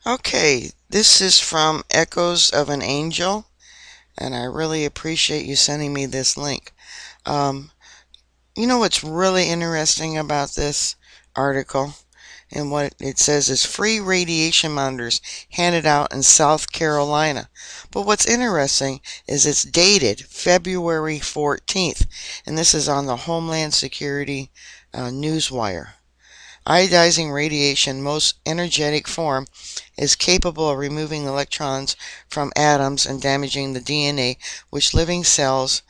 Okay, this is from Echoes of an Angel, and I really appreciate you sending me this link. Um, you know what's really interesting about this article? And what it says is free radiation monitors handed out in South Carolina. But what's interesting is it's dated February 14th, and this is on the Homeland Security Newswire. Ionizing radiation, most energetic form, is capable of removing electrons from atoms and damaging the DNA, which living cells.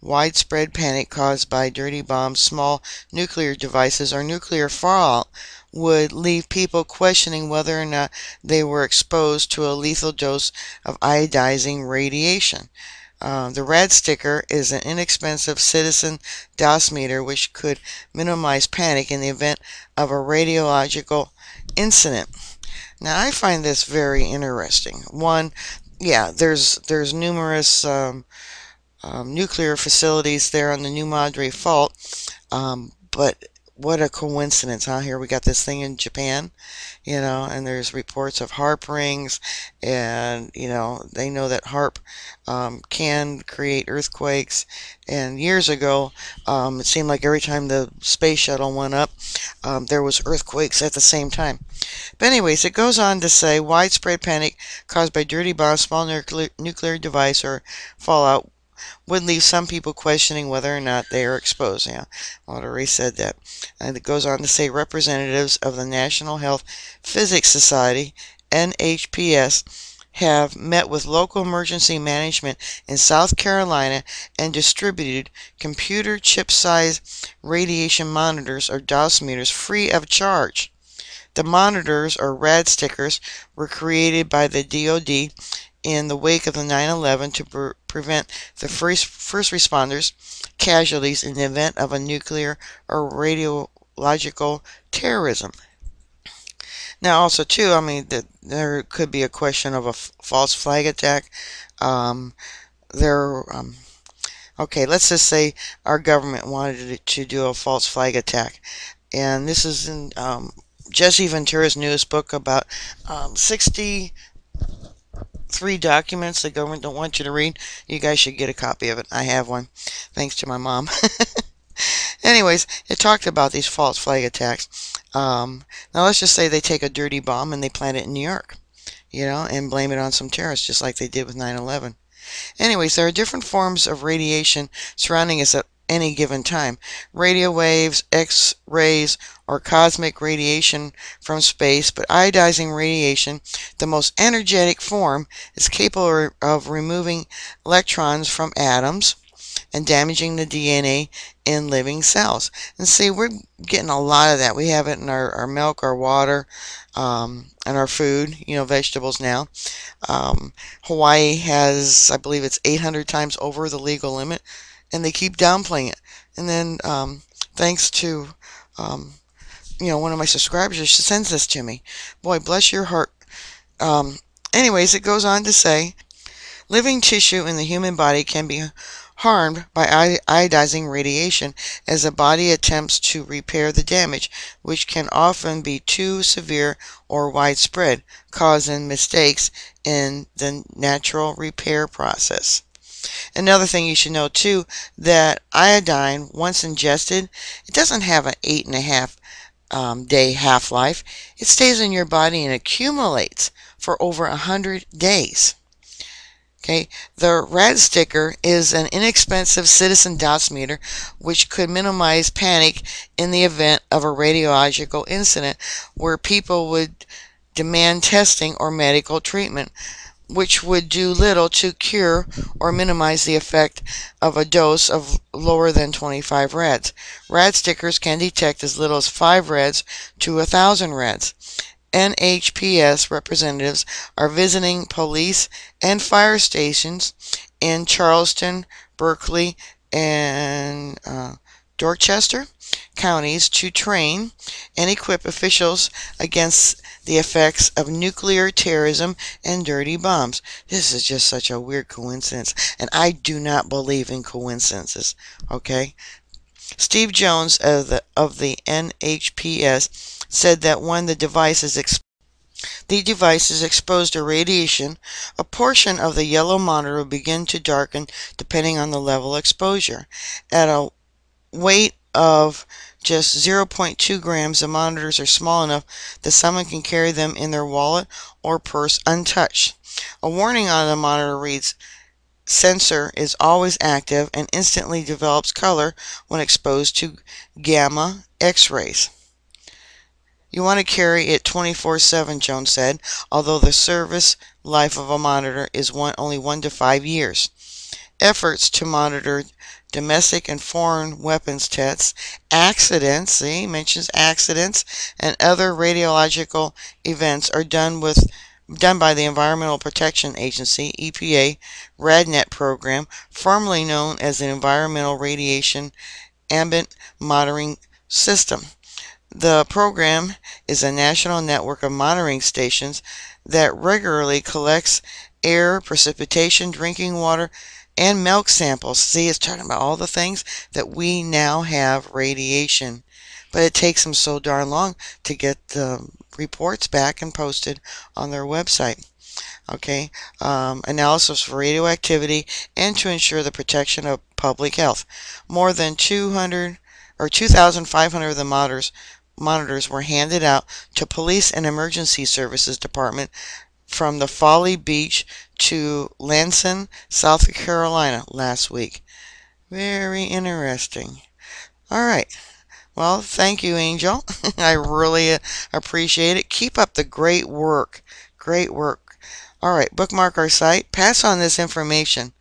Widespread panic caused by dirty bombs, small nuclear devices, or nuclear fallout would leave people questioning whether or not they were exposed to a lethal dose of ionizing radiation. The rad sticker is an inexpensive citizen dosimeter which could minimize panic in the event of a radiological incident. Now, I find this very interesting. One, yeah, there's numerous nuclear facilities there on the New Madre Fault, but what a coincidence, huh? Here we got this thing in Japan, and there's reports of HARP rings, and, they know that HARP can create earthquakes. And years ago, it seemed like every time the space shuttle went up, there was earthquakes at the same time. But anyways, it goes on to say widespread panic caused by dirty bombs, small nuclear device, or fallout would leave some people questioning whether or not they are exposed. Yeah, well, I already said that. And it goes on to say representatives of the National Health Physics Society, NHPS, have met with local emergency management in South Carolina and distributed computer chip-size radiation monitors or dosimeters free of charge. The monitors, or rad stickers, were created by the DoD in the wake of the 9/11 to prevent the first responders casualties in the event of a nuclear or radiological terrorism. Now, also too, I mean, there could be a question of a false flag attack. Um, there, okay, let's just say our government wanted to do a false flag attack, and this is in Jesse Ventura's newest book about 63 documents the government don't want you to read. You guys should get a copy of it. I have one, thanks to my mom. Anyways, it talked about these false flag attacks. Now let's just say they take a dirty bomb and they plant it in New York, and blame it on some terrorists, just like they did with 9/11. Anyways, there are different forms of radiation surrounding us at any given time. Radio waves, X-rays, or cosmic radiation from space, but ionizing radiation, the most energetic form, is capable of removing electrons from atoms and damaging the DNA in living cells. And see, we're getting a lot of that. We have it in our milk, our water, and our food, vegetables now. Hawaii has, I believe it's 800 times over the legal limit, and they keep downplaying it. And then, thanks to, one of my subscribers, she sends this to me. Boy, bless your heart. Anyways, it goes on to say, living tissue in the human body can be harmed by ionizing radiation as the body attempts to repair the damage, which can often be too severe or widespread, causing mistakes in the natural repair process. Another thing you should know too, that iodine, once ingested, it doesn't have an 8.5 day half-life. It stays in your body and accumulates for over 100 days. Okay, the rad sticker is an inexpensive citizen dosimeter which could minimize panic in the event of a radiological incident where people would demand testing or medical treatment, which would do little to cure or minimize the effect of a dose of lower than 25 rads. Rad stickers can detect as little as 5 rads to 1,000 rads. NHPS representatives are visiting police and fire stations in Charleston, Berkeley, and Dorchester counties to train and equip officials against the effects of nuclear terrorism and dirty bombs. This is just such a weird coincidence, and I do not believe in coincidences, okay? Steve Jones of the NHPS said that when the device is the device is exposed to radiation, a portion of the yellow monitor will begin to darken depending on the level of exposure. At a weight of just 0.2 grams, the monitors are small enough that someone can carry them in their wallet or purse untouched. A warning on the monitor reads, "Sensor is always active and instantly develops color when exposed to gamma X-rays." You want to carry it 24/7, Jones said, although the service life of a monitor is only 1 to 5 years. Efforts to monitor domestic and foreign weapons tests, accidents, see, mentions accidents, and other radiological events are done by the Environmental Protection Agency, EPA, RADNet program, formerly known as the Environmental Radiation Ambient Monitoring System. The program is a national network of monitoring stations that regularly collects air, precipitation, drinking water, and milk samples. See, it's talking about all the things that we now have radiation. But it takes them so darn long to get the reports back and posted on their website. Okay, analysis for radioactivity and to ensure the protection of public health. More than 2,500 of the monitors were handed out to Police and Emergency Services Department from the Folly Beach to Lansing, South Carolina last week. Very interesting. All right. Well, thank you, Angel. I really appreciate it. Keep up the great work. Great work. All right, bookmark our site. Pass on this information.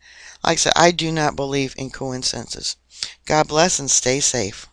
Like I said, I do not believe in coincidences. God bless and stay safe.